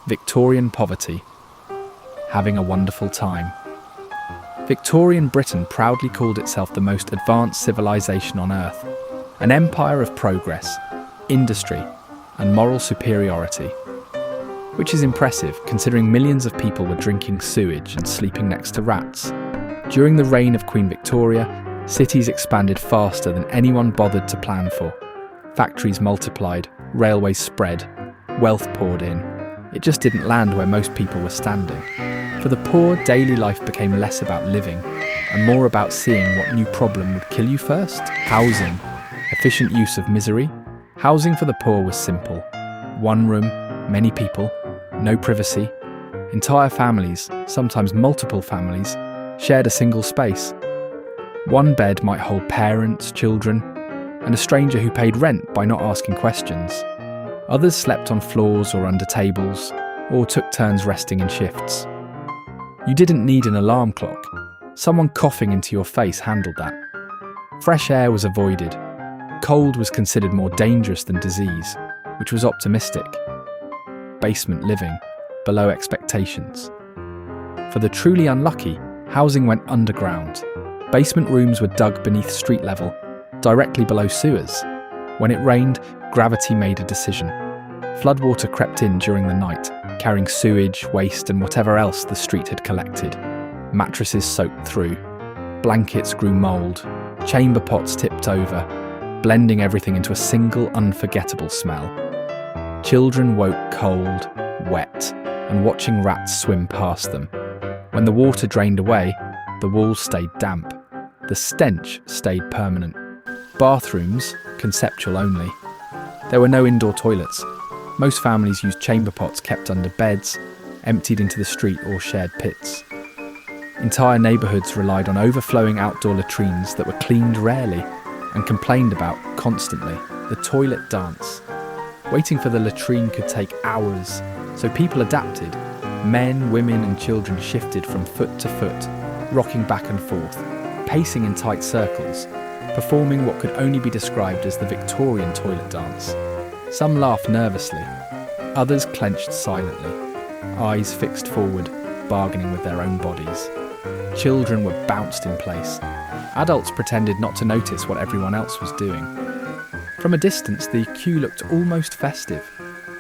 Victorian poverty. Having a wonderful time. Victorian Britain proudly called itself the most advanced civilization on earth, an empire of progress, industry, and moral superiority. Which is impressive considering millions of people were drinking sewage and sleeping next to rats. During the reign of Queen Victoria, cities expanded faster than anyone bothered to plan for. Factories multiplied, railways spread, wealth poured in. It just didn't land where most people were standing. For the poor, daily life became less about living and more about seeing what new problem would kill you first. Housing. Efficient use of misery. Housing for the poor was simple. One room, many people, no privacy. Entire families, sometimes multiple families, shared a single space. One bed might hold parents, children, and a stranger who paid rent by not asking questions. Others slept on floors or under tables, or took turns resting in shifts. You didn't need an alarm clock. Someone coughing into your face handled that. Fresh air was avoided. Cold was considered more dangerous than disease, which was optimistic. Basement living, below expectations. For the truly unlucky, housing went underground. Basement rooms were dug beneath street level, directly below sewers. When it rained, gravity made a decision. Floodwater crept in during the night, carrying sewage, waste, and whatever else the street had collected. Mattresses soaked through. Blankets grew mould. Chamber pots tipped over, blending everything into a single unforgettable smell. Children woke cold, wet, and watching rats swim past them. When the water drained away, the walls stayed damp. The stench stayed permanent. Bathrooms, conceptual only. There were no indoor toilets. Most families used chamber pots kept under beds, emptied into the street or shared pits. Entire neighbourhoods relied on overflowing outdoor latrines that were cleaned rarely and complained about constantly. The toilet dance. Waiting for the latrine could take hours, so people adapted. Men, women and children shifted from foot to foot, rocking back and forth, pacing in tight circles, performing what could only be described as the Victorian toilet dance. Some laughed nervously, others clenched silently, eyes fixed forward, bargaining with their own bodies. Children were bounced in place. Adults pretended not to notice what everyone else was doing. From a distance, the queue looked almost festive,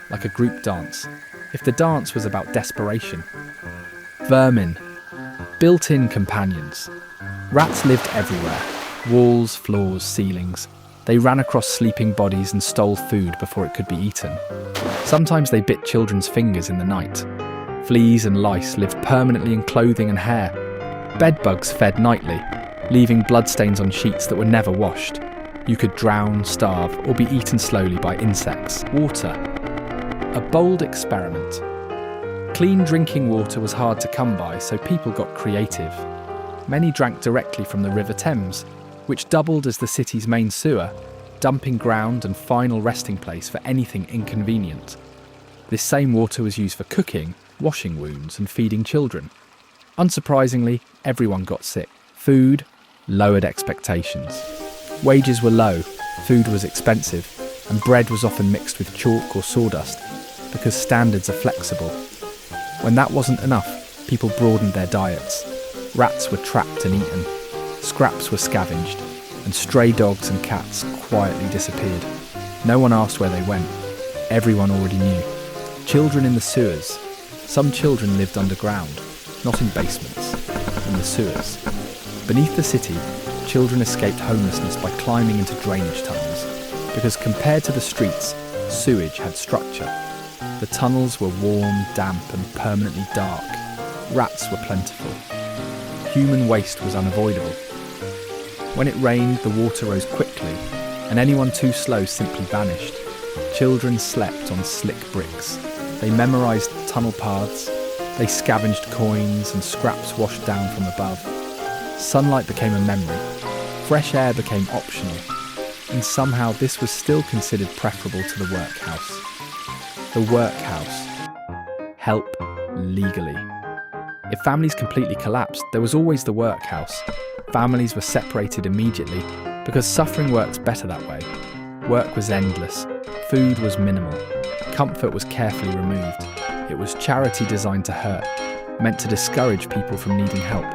like a group dance, if the dance was about desperation. Vermin. Built-in companions. Rats lived everywhere. Walls, floors, ceilings. They ran across sleeping bodies and stole food before it could be eaten. Sometimes they bit children's fingers in the night. Fleas and lice lived permanently in clothing and hair. Bedbugs fed nightly, leaving bloodstains on sheets that were never washed. You could drown, starve, or be eaten slowly by insects. Water. A bold experiment. Clean drinking water was hard to come by, so people got creative. Many drank directly from the River Thames, which doubled as the city's main sewer, dumping ground and final resting place for anything inconvenient. This same water was used for cooking, washing wounds, and feeding children. Unsurprisingly, everyone got sick. Food lowered expectations. Wages were low, food was expensive, and bread was often mixed with chalk or sawdust, because standards are flexible. When that wasn't enough, people broadened their diets. Rats were trapped and eaten, scraps were scavenged, and stray dogs and cats quietly disappeared. No one asked where they went. Everyone already knew. Children in the sewers. Some children lived underground, not in basements, in the sewers. Beneath the city, children escaped homelessness by climbing into drainage tunnels, because compared to the streets, sewage had structure. The tunnels were warm, damp, and permanently dark. Rats were plentiful. Human waste was unavoidable. When it rained, the water rose quickly, and anyone too slow simply vanished. Children slept on slick bricks. They memorised tunnel paths. They scavenged coins and scraps washed down from above. Sunlight became a memory. Fresh air became optional. And somehow this was still considered preferable to the workhouse. The workhouse. Help legally. If families completely collapsed, there was always the workhouse. Families were separated immediately because suffering works better that way. Work was endless. Food was minimal. Comfort was carefully removed. It was charity designed to hurt, meant to discourage people from needing help.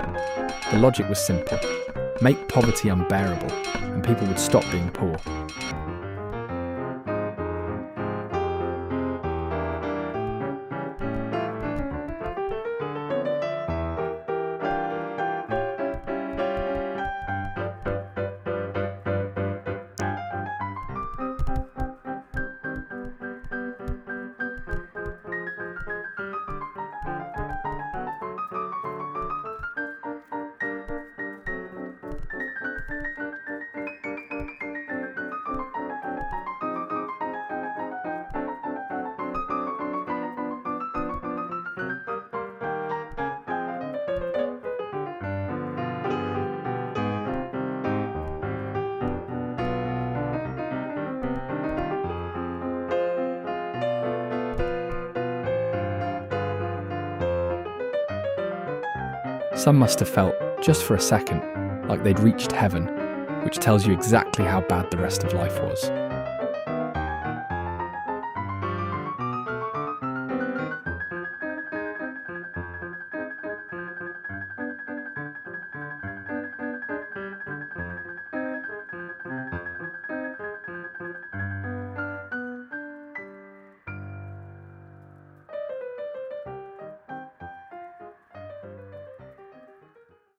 The logic was simple: make poverty unbearable, and people would stop being poor. Some must have felt, just for a second, like they'd reached heaven, which tells you exactly how bad the rest of life was.